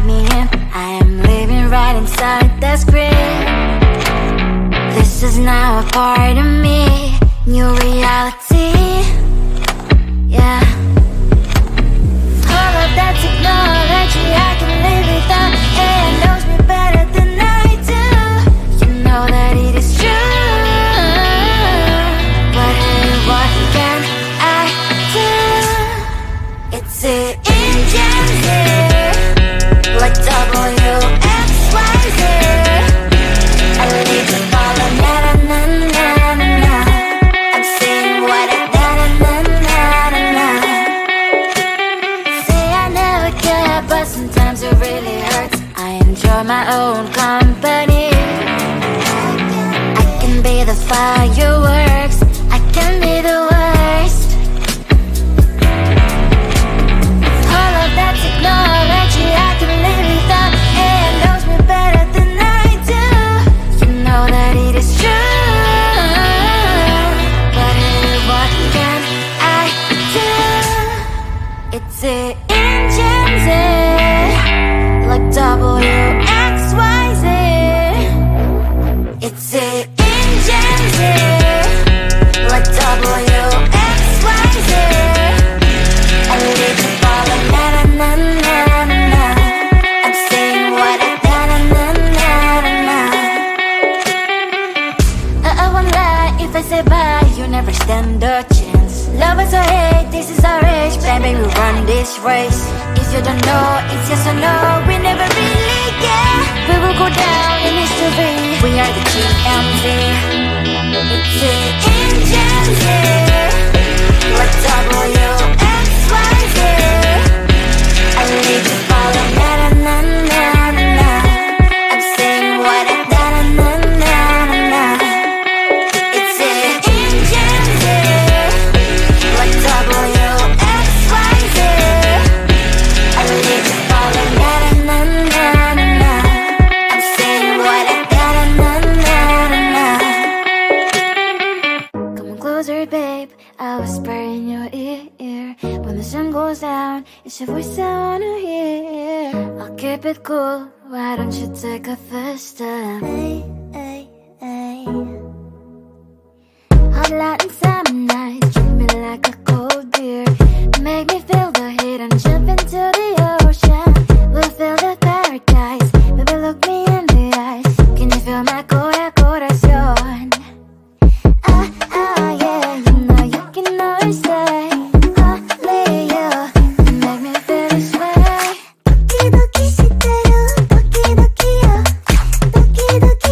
write me in. I am living right inside the script. This is now a part of me, new reality. Yeah. All of that technology I can live without. It knows me better than I do. You know that it is true. But hey, what can I do? It's the engines here, like WXYZ. I need to follow na na na na na na. I'm saying what I na na na na na. Say I never care, but sometimes it really hurts. I enjoy my own company. I can be the fireworks, I can be the worst. All of that technology I can live without. It knows me better than I do. You know that it is true. But hey, what can I do? It's the engines, like WXYZ. It's the engines, like WXYZ. I live to follow na na na na na na. I'm saying what I na na na na na na. I won't lie if I say bye, you never stand a chance. Love is or hate, this is our age. Baby, we run this race. If you don't know, it's yes or no. We never really get. We will go down in history. We are the GMZ. It's the engines here, like WXYZ. I need to follow na na na na na na. I'm saying what I na na na na na na. It's the engines here, like WXYZ. I need to follow na na na na na na. I'm saying what I na na na na na. Come on closer, babe, I'll whisper in your ear. When the sun goes down, it's your voice I wanna hear. I'll keep it cool, why don't you take a first step? Hey, hey, hey. Hot light and summer nights, treat me like a cold beer. Make me feel the heat and jump into the ocean. We'll feel the paradise, baby look me in the eyes. Can you feel my corazón? Ah, ah, yeah, you know you can always say only you can make me feel this way. 도끼도끼 시대로 도끼도끼요 도끼도끼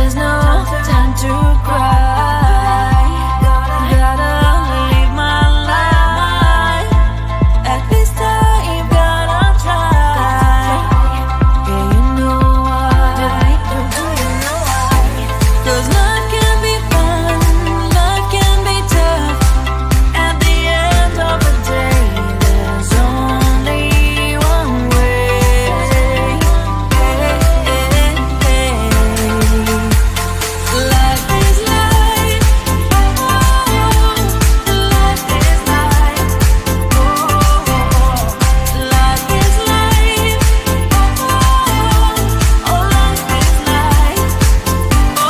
There's no time to cry. Gotta live my life. At this time, gotta try. Yeah, you know why. Do you know why? 'Cause life can be fun, life can be tough. At the end of the day, there's only one way. Life is life. Life is life. Life is life. Oh, life is life. Oh, life is life.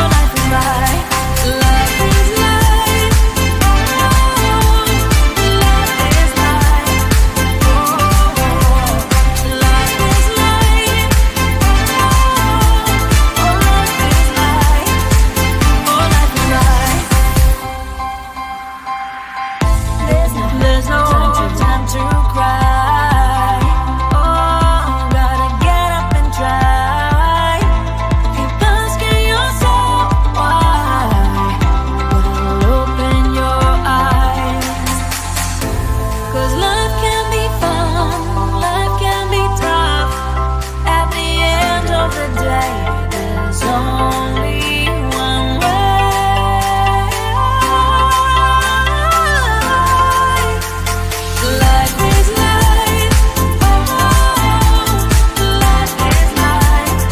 Life is life. Life is life. Life is life. Oh, life is life. Oh, life is life. There's no time to cry. Oh, gotta get up and try. Keep asking yourself why. Well, open your eyes. 'Cause life can be fun, life can be tough. At the end of the day, there's only one way. Life is life. Life is life. Life is life.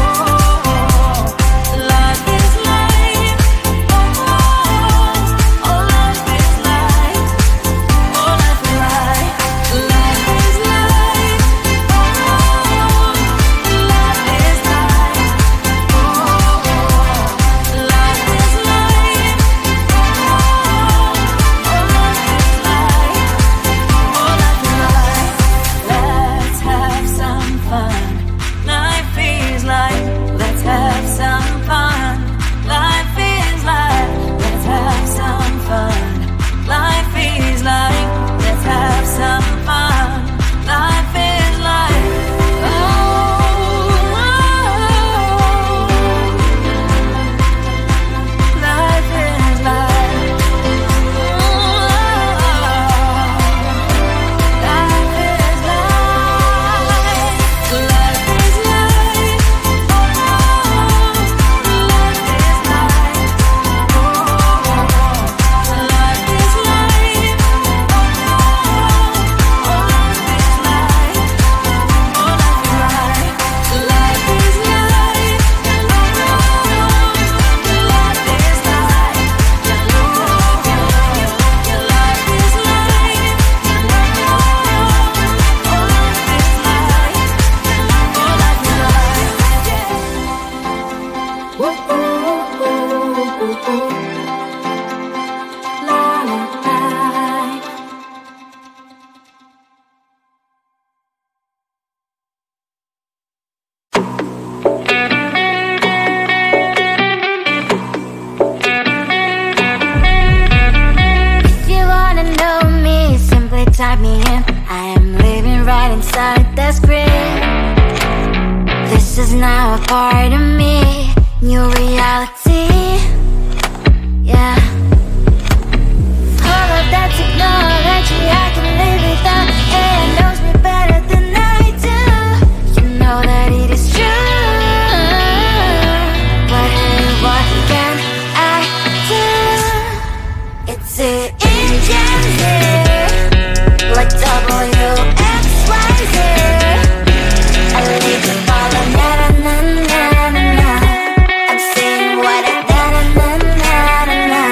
Oh, life is life. Oh, life is life. Life is life. Life is life. Life is life. Let's have some fun. Life is life. Let's have some fun. Life is life. Let's have some fun. Life is life. Let's have some fun. Life is life. Oh, life is life. Life is life. Life is life. Life is life. Life is life. Life is life. If you wanna know me, simply type me in. I am living right inside the screen. This is now a part of me, new reality. Yeah. All of that technology I can live without. It knows me better than I do. You know that it is true. But hey, what can I do? It's it in Gen Z, like WXYZ. I need to follow na na na na na na. I'm saying what I na na na na na na.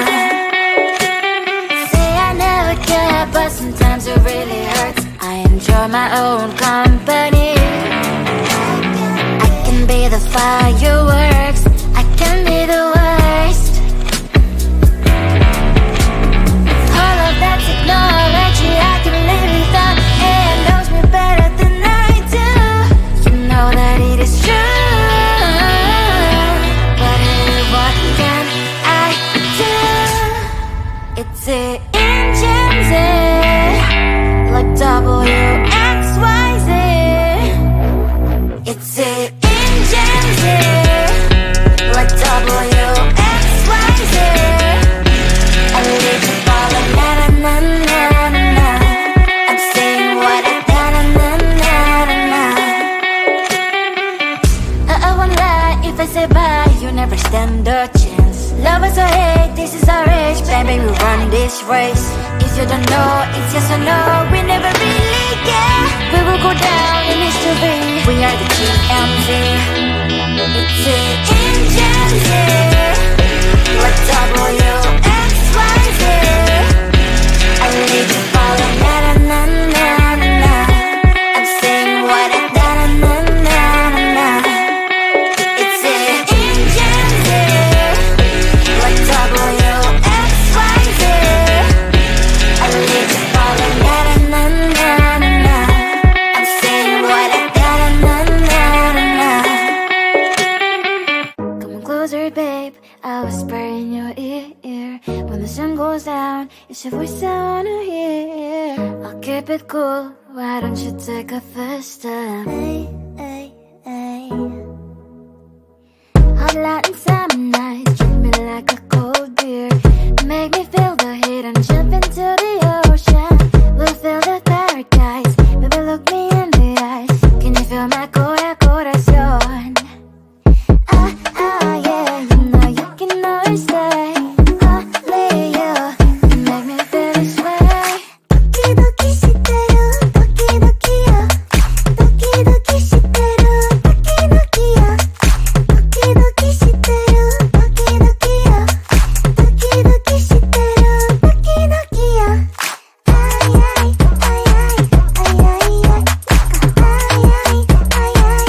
Say I never care, but sometimes it really hurts. I enjoy my own company. I can be the fireworks, I can be the worst. All of that technology I can live without. It knows me better than I do. You know that it is true. But hey, what can I do? It's it in Gen Z, like WXYZ. It's it in Gen Z, like WXYZ. I say bye, you never stand a chance. Love us or hate, this is our age. Baby, we run this race. If you don't know, it's yes or no. We never really care. We will go down in history. We are the TMZ. It's the engine, yeah. What WXYZ. I need to follow, na na na na na. I'm saying what I da na na na na. It's the engine, yeah. What WXYZ. I need to follow, na na na na na. I'm saying what I da na na na na. Come closer, babe. I'll whisper in your ear. When the sun goes down, it's your voice I wanna hear. I'll keep it cool. Why don't you take a first step? Hey, hey, hey. Hot light and summer nights, treat me like a cold beer. Make me feel the heat and jump into the ocean. We'll feel the paradise. Baby, look me in the eyes. Can you feel my corazón? Yeah, you know you can always stay. Only you can make me feel this way. Doki doki shiteru, doki doki yo. Doki doki shiteru, doki doki yo. Doki doki shiteru, doki doki yo. Doki doki shiteru, doki doki yo. Ay ay ay ay ay ay ay. Ay ay ay ay ay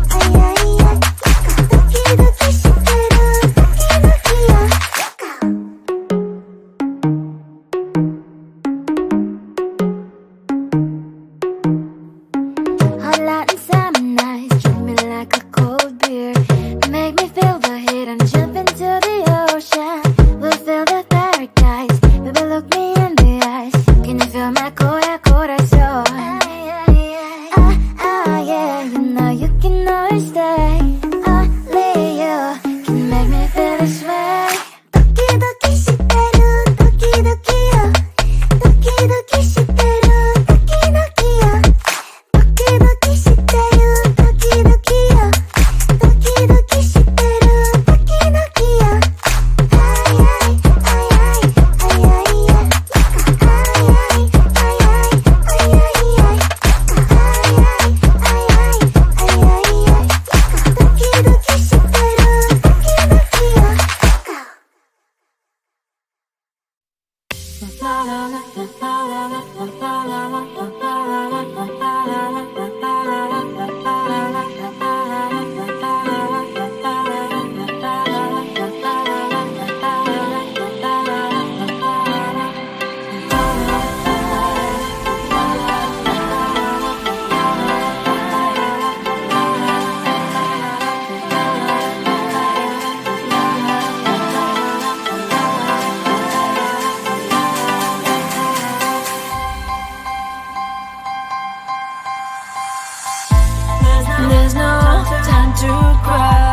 ay ay. Hot light and summer nights, treat me like a cold beer. Make me feel the heat and jump into the ocean. We'll feel the paradise. Baby, look me in the eyes. Can you feel my corazón? Yeah, you know you can always stay. Only you can make me feel this way. Doki doki shiteru, doki doki yo. Doki doki shiteru, doki doki yo. Doki doki shiteru, doki doki yo. Doki doki shiteru, doki doki yo. Ay ay ay ay ay ay ay. Ay ay ay ay ay ay ay. Ay ay ay ay ay ay. Doki doki shiteru, doki doki yo. There's no time to cry.